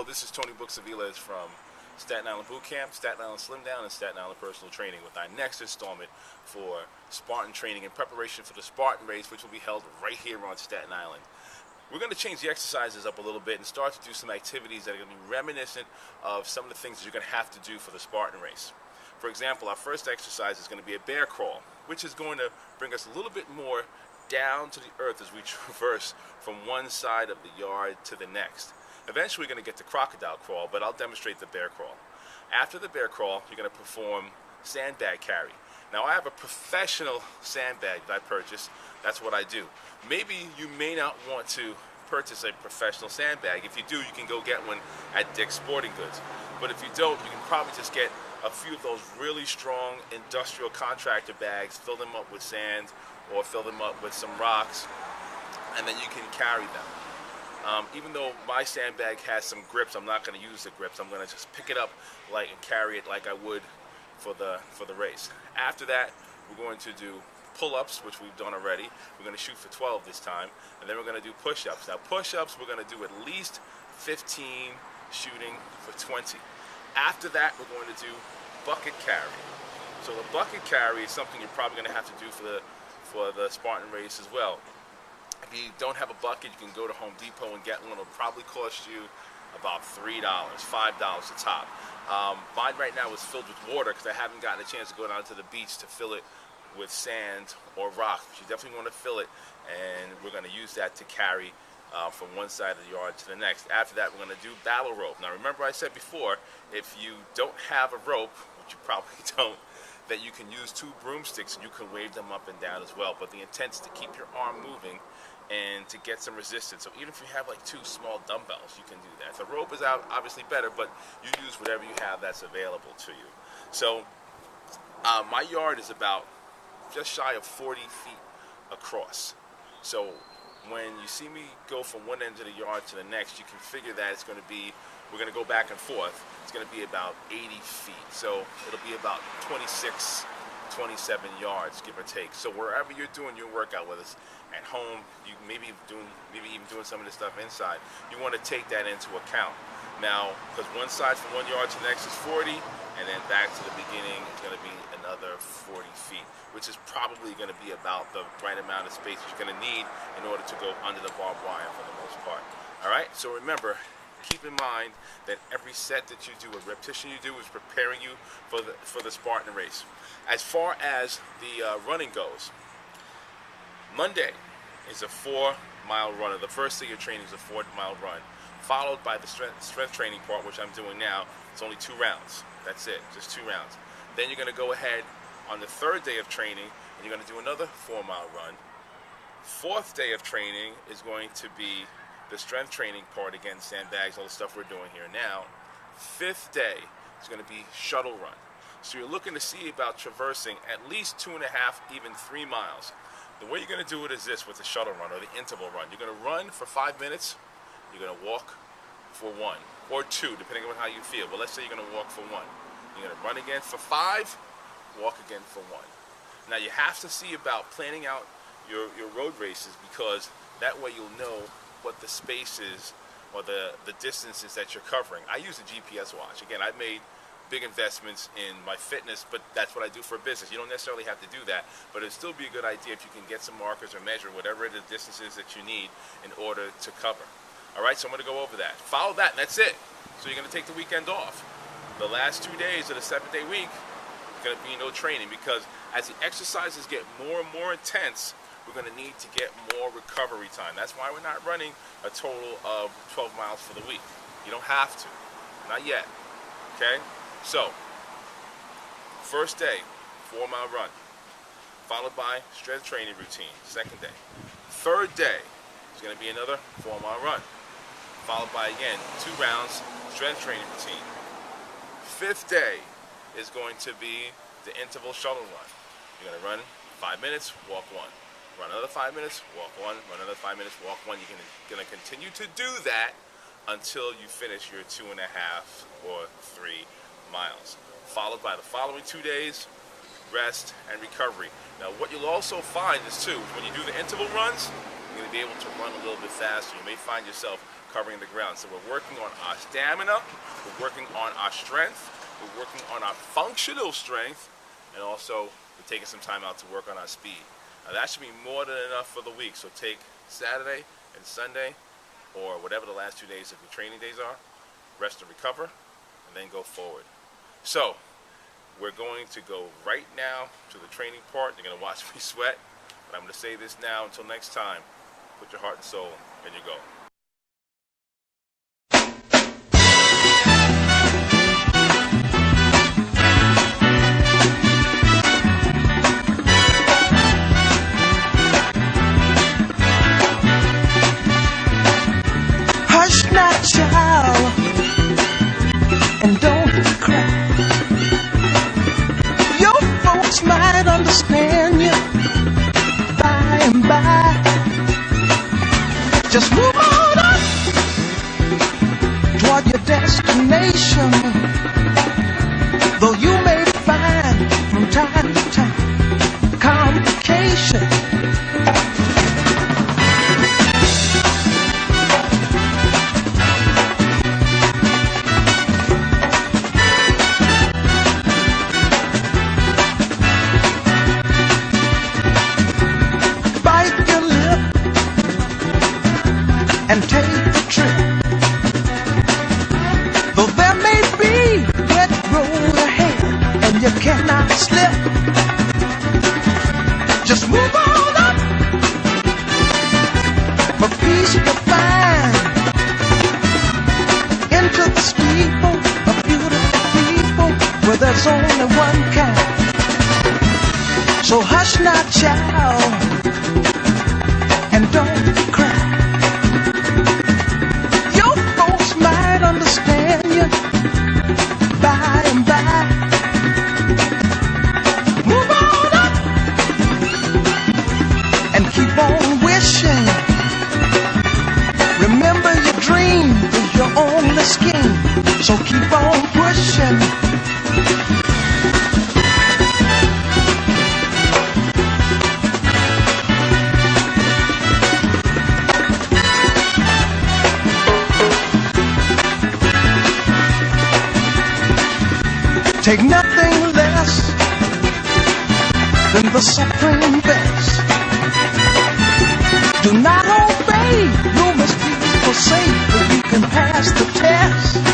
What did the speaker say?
this is Tony Buxaviles from Staten Island Boot Camp, Staten Island Slim Down, and Staten Island Personal Training with our next installment for Spartan Training in preparation for the Spartan race, which will be held right here on Staten Island. We're going to change the exercises up a little bit and start to do some activities that are going to be reminiscent of some of the things that you're going to have to do for the Spartan race. For example, our first exercise is going to be a bear crawl, which is going to bring us a little bit more down to the earth as we traverse from one side of the yard to the next. Eventually we're going to get to crocodile crawl, but I'll demonstrate the bear crawl. After the bear crawl, you're going to perform sandbag carry. Now, I have a professional sandbag that I purchased. That's what I do. Maybe you may not want to purchase a professional sandbag. If you do, you can go get one at Dick's Sporting Goods. But if you don't, you can probably just get a few of those really strong industrial contractor bags, fill them up with sand or fill them up with some rocks, and then you can carry them. Even though my sandbag has some grips, I'm not going to use the grips. I'm going to just pick it up and carry it like I would for the race. After that, we're going to do pull-ups, which we've done already. We're going to shoot for 12 this time, and then we're going to do push-ups. Now, push-ups, we're going to do at least 15, shooting for 20. After that, we're going to do bucket carry. So the bucket carry is something you're probably going to have to do for the Spartan race as well. If you don't have a bucket, you can go to Home Depot and get one. It'll probably cost you about $3, $5 a top. Mine right now is filled with water because I haven't gotten a chance to go down to the beach to fill it with sand or rock. But you definitely want to fill it, and we're going to use that to carry from one side of the yard to the next. After that, we're going to do battle rope. Now, remember I said before, if you don't have a rope, which you probably don't, that you can use 2 broomsticks and you can wave them up and down as well. But the intent is to keep your arm moving and to get some resistance. So even if you have like 2 small dumbbells, you can do that. The rope is out, obviously better, but you use whatever you have that's available to you. So my yard is about just shy of 40 feet across. So when you see me go from one end of the yard to the next, you can figure that it's going to be, we're going to go back and forth. It's going to be about 80 feet. So it'll be about 26, 27 yards, give or take. So wherever you're doing your workout, whether it's at home, you maybe even doing some of this stuff inside, you want to take that into account. Now, because one side from one yard to the next is 40, and then back to the beginning is going to be another 40 feet, which is probably going to be about the right amount of space you're going to need in order to go under the barbed wire for the most part. All right, so remember, keep in mind that every set that you do, a repetition you do, is preparing you for the Spartan race. As far as the running goes, Monday is a 4-mile run. The first day of training is a 4-mile run, followed by the strength training part, which I'm doing now. It's only 2 rounds. That's it, just 2 rounds. Then you're going to go ahead on the 3rd day of training, and you're going to do another 4-mile run. 4th day of training is going to be the strength training part, again, sandbags, all the stuff we're doing here now. 5th day is going to be shuttle run. So you're looking to see about traversing at least 2.5, even 3 miles. The way you're going to do it is this with the shuttle run or the interval run. You're going to run for 5 minutes. You're going to walk for 1 or 2, depending on how you feel. But let's say you're going to walk for 1. You're going to run again for 5, walk again for 1. Now you have to see about planning out your road races, because that way you'll know what the space is or the distances that you're covering. I use a GPS watch. Again, I've made big investments in my fitness, but that's what I do for a business. You don't necessarily have to do that, but it'd still be a good idea if you can get some markers or measure whatever the distance is that you need in order to cover. All right, so I'm going to go over that. Follow that, and that's it. So you're going to take the weekend off. The last 2 days of the 7-day week, there's going to be no training, because as the exercises get more and more intense, we're going to need to get more recovery time. That's why we're not running a total of 12 miles for the week. You don't have to. Not yet. Okay? So, first day, 4-mile run, followed by strength training routine, 2nd day. 3rd day is going to be another 4-mile run, followed by, again, 2 rounds, strength training routine. 5th day is going to be the interval shuttle run. You're going to run 5 minutes, walk 1. Run another 5 minutes, walk 1. Run another 5 minutes, walk 1. You're going to continue to do that until you finish your 2.5 or 3 miles, followed by the following 2 days, rest and recovery. Now, what you'll also find is, too, when you do the interval runs, you're going to be able to run a little bit faster. You may find yourself covering the ground. So we're working on our stamina, we're working on our strength, we're working on our functional strength, and also we're taking some time out to work on our speed. Now that should be more than enough for the week. So take Saturday and Sunday, or whatever the last 2 days of your training days are, rest and recover, and then go forward. So we're going to go right now to the training part. You're going to watch me sweat, but I'm going to say this now until next time. Put your heart and soul, and you go. Hush now, child, and don't cry. Your folks might understand you by and by. Just move on up toward your destination. Though you may find from time to time complications. And take the trip. Though there may be wet road ahead and you cannot slip, just move on up for peace to find. Into the steeple of beautiful people where there's only one kind. So hush now, child, and don't cry. Understand you by and by. Move on up and keep on wishing. Remember your dream is your only scheme, so keep on pushing. Take nothing less than the supreme best. Do not obey, you must be for safe, but you can pass the test.